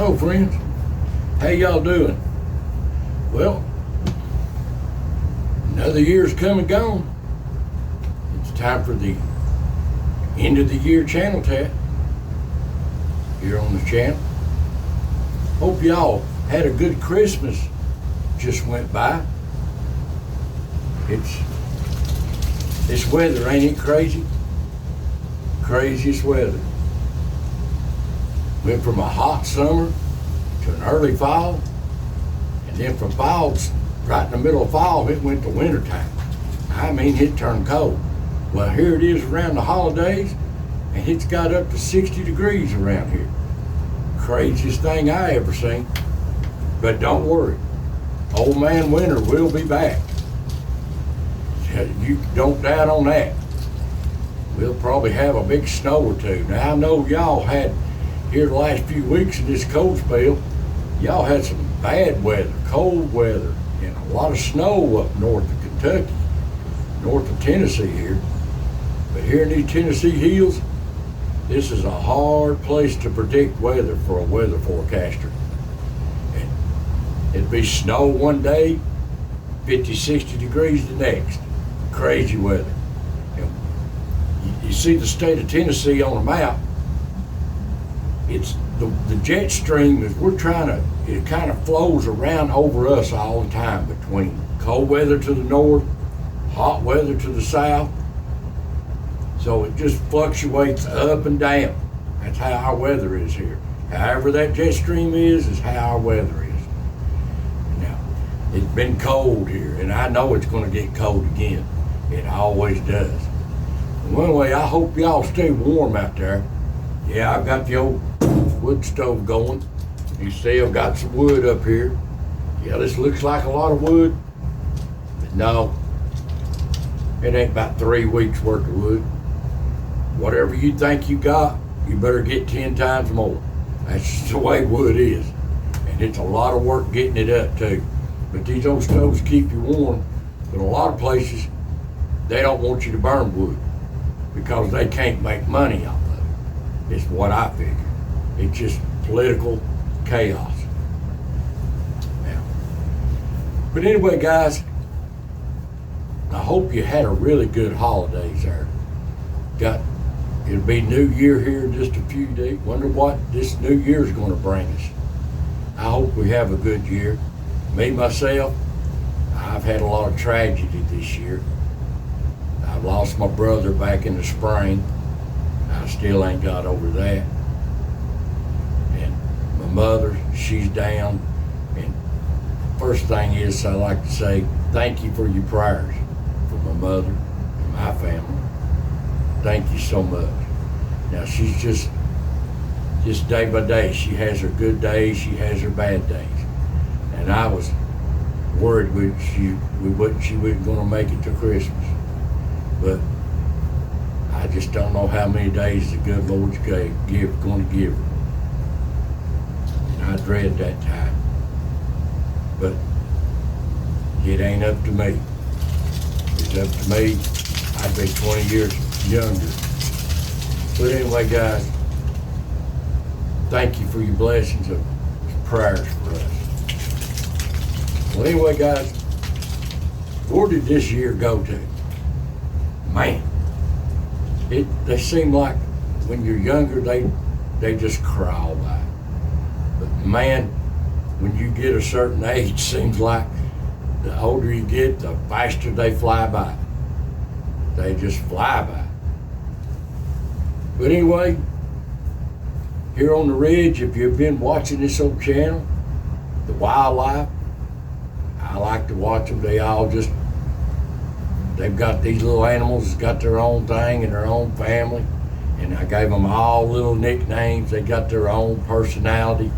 Hello friends, how y'all doing? Well, another year's come and gone. It's time for the end of the year channel chat here on the channel. Hope y'all had a good Christmas just went by. This weather, ain't it crazy? Craziest weather. Went from a hot summer to an early fall, and then from fall, right in the middle of fall, it went to winter time. I mean, it turned cold. Well, here it is around the holidays, and it's got up to 60 degrees around here. Craziest thing I ever seen. But don't worry, old man winter will be back. You don't doubt on that. We'll probably have a big snow or two. Now, I know y'all had, here the last few weeks in this cold spell, y'all had some bad weather, cold weather, and a lot of snow up north of Kentucky, north of Tennessee here. But here in these Tennessee hills, this is a hard place to predict weather for a weather forecaster. And it'd be snow one day, 50, 60 degrees the next. Crazy weather. And you see the state of Tennessee on a map. It's the jet stream is it kind of flows around over us all the time between cold weather to the north, hot weather to the south. So it just fluctuates up and down. That's how our weather is here. However that jet stream is how our weather is. Now, it's been cold here, and I know it's going to get cold again. It always does. Well, anyway, I hope y'all stay warm out there. Yeah, I've got the old wood stove going. You see I've got some wood up here. Yeah, this looks like a lot of wood, but no, it ain't about 3 weeks worth of wood. Whatever you think you got, you better get 10 times more. That's just the way wood is. And it's a lot of work getting it up too. But these old stoves keep you warm. But a lot of places, they don't want you to burn wood because they can't make money off of it. It's what I figure. It's just political chaos. Now, but anyway, guys, I hope you had a really good holidays there. It'll be New Year here in just a few days. Wonder what this New Year's going to bring us. I hope we have a good year. Me, myself, I've had a lot of tragedy this year. I lost my brother back in the spring. I still ain't got over that. And my mother, she's down. And first thing is, I like to say thank you for your prayers for my mother and my family. Thank you so much. Now she's just day by day. She has her good days, she has her bad days. And I was worried she wasn't going to make it to Christmas. But I just don't know how many days the good Lord's going to give her. And I dread that time. But it ain't up to me. It's up to me. I'd be 20 years younger. But anyway, guys, thank you for your blessings of prayers for us. Well, anyway, guys, where did this year go to? Man, they seem like when you're younger, they just crawl by. But man, when you get a certain age, seems like the older you get, the faster they fly by. They just fly by. But anyway, here on the ridge, if you've been watching this old channel, the wildlife, I like to watch them. They've got these little animals, got their own thing and their own family. And I gave them all little nicknames. They got their own personality,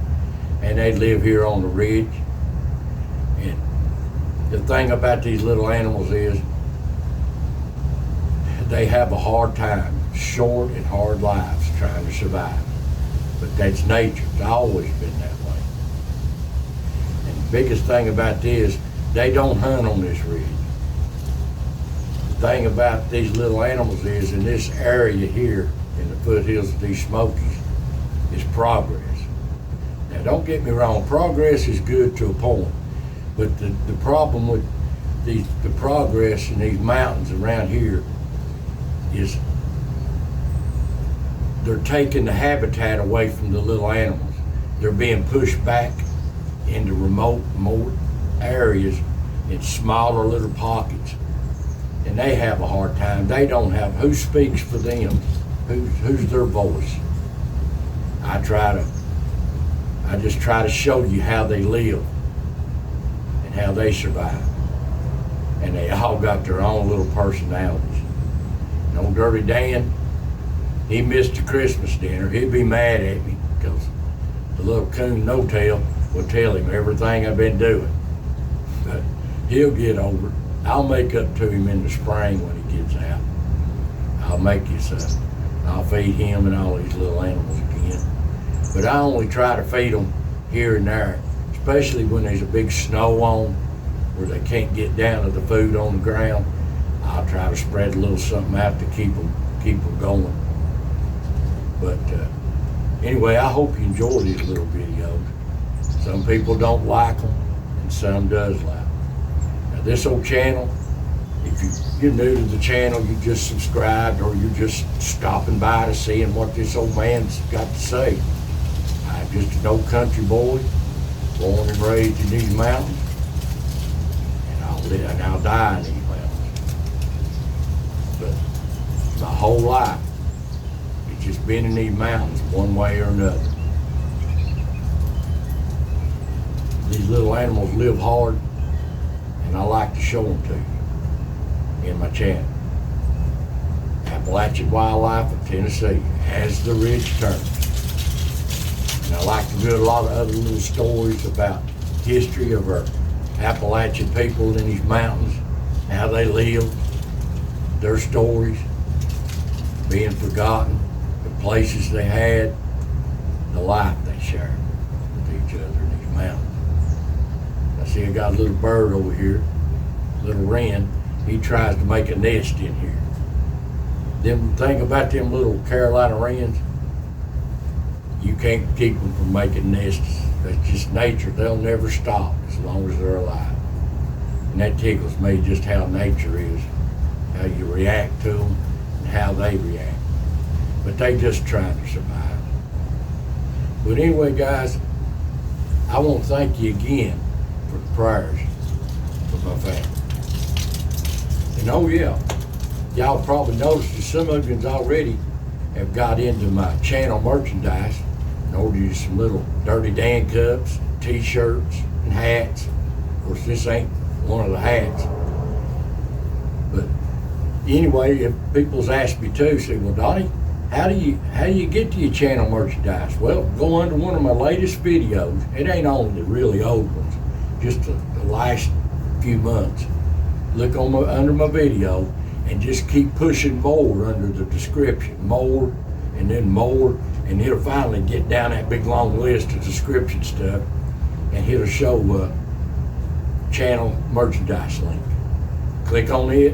and they live here on the ridge. And the thing about these little animals is they have a hard time, short and hard lives trying to survive. But that's nature. It's always been that way. And the biggest thing about this, they don't hunt on this ridge. The thing about these little animals is in this area here in the foothills of these Smokies is progress. Now don't get me wrong, progress is good to a point, but the problem with the progress in these mountains around here is they're taking the habitat away from the little animals. They're being pushed back into remote areas in smaller little pockets, and they have a hard time. They don't have, who speaks for them? Who's their voice? I just try to show you how they live and how they survive. And they all got their own little personalities. And old Dirty Dan, he missed the Christmas dinner. He'd be mad at me because the little coon no-tail will tell him everything I've been doing. But he'll get over it. I'll make up to him in the spring when he gets out. I'll make you something. I'll feed him and all these little animals again. But I only try to feed them here and there, especially when there's a big snow on where they can't get down to the food on the ground. I'll try to spread a little something out to keep them going. But anyway, I hope you enjoy these little videos. Some people don't like them, and some does like them. Now this old channel, if you're new to the channel, you just subscribed, or you're just stopping by to see what this old man's got to say. I'm just an old country boy, born and raised in these mountains, and I'll die in these mountains. But my whole life, it's just been in these mountains one way or another. These little animals live hard, and I like to show them to you in my channel. Appalachian Wildlife of Tennessee, as the ridge turns. And I like to do a lot of other little stories about history of our Appalachian people in these mountains, how they lived, their stories, being forgotten, the places they had, the life they shared with each other in these mountains. I see I got a little bird over here, little wren. He tries to make a nest in here. The thing about them little Carolina wrens, you can't keep them from making nests. That's just nature. They'll never stop as long as they're alive. And that tickles me just how nature is, how you react to them and how they react. But they just trying to survive. But anyway, guys, I want to thank you again for the prayers for my family. And oh yeah, y'all probably noticed that some of you already have got into my channel merchandise and ordered you some little Dirty Dan cups, t-shirts, and hats. Of course, this ain't one of the hats. But anyway, if people's asked me too, say, well, Donnie, how do you get to your channel merchandise? Well, go under one of my latest videos. It ain't only the really old ones, just the last few months. Look on under my video and just keep pushing more under the description. More, and then more, and it'll finally get down that big long list of description stuff, and it'll show channel merchandise link. Click on it,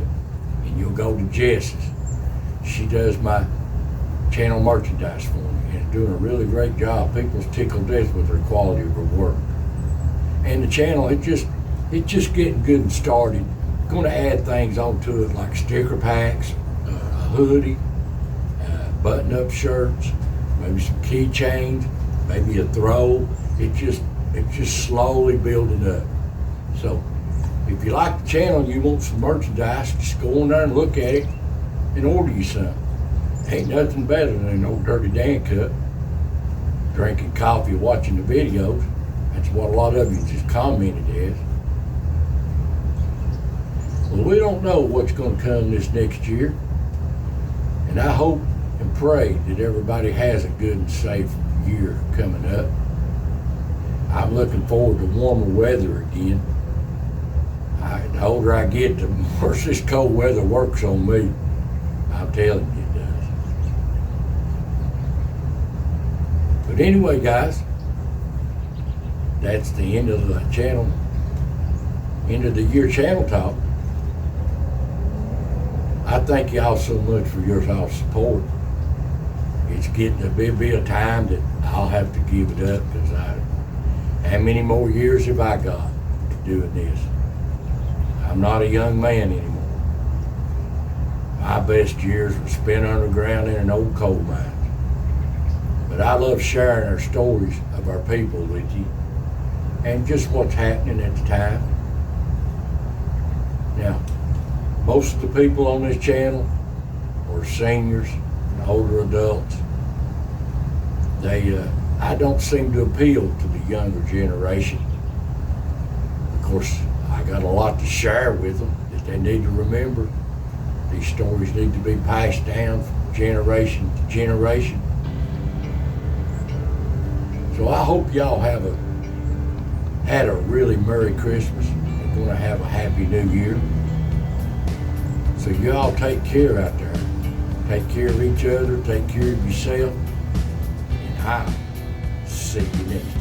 and you'll go to Jess's. She does my channel merchandise for me, and doing a really great job. People's tickled death with her quality of her work. And the channel, it's just getting good and started. Going to add things onto it like sticker packs, a hoodie, button-up shirts, maybe some keychains, maybe a throw. It's just slowly building up. So if you like the channel and you want some merchandise, just go on there and look at it and order you some. Ain't nothing better than an old Dirty Dan cup, drinking coffee, watching the videos. That's what a lot of you just commented as. Well, we don't know what's going to come this next year, and I hope and pray that everybody has a good and safe year coming up. I'm looking forward to warmer weather again. The older I get, the worse this cold weather works on me. I'm telling you it does. But anyway, guys, that's the end of the channel, end of the year channel talk. I thank y'all so much for your all's support. It's getting to be a time that I'll have to give it up because how many more years have I got doing this? I'm not a young man anymore. My best years were spent underground in an old coal mine. But I love sharing our stories of our people with you and just what's happening at the time. Now, most of the people on this channel are seniors and older adults. I don't seem to appeal to the younger generation. Of course, I got a lot to share with them that they need to remember. These stories need to be passed down from generation to generation. So I hope y'all had a really Merry Christmas and gonna have a Happy New Year. So y'all take care out there. Take care of each other, take care of yourself, and I'll see you next time.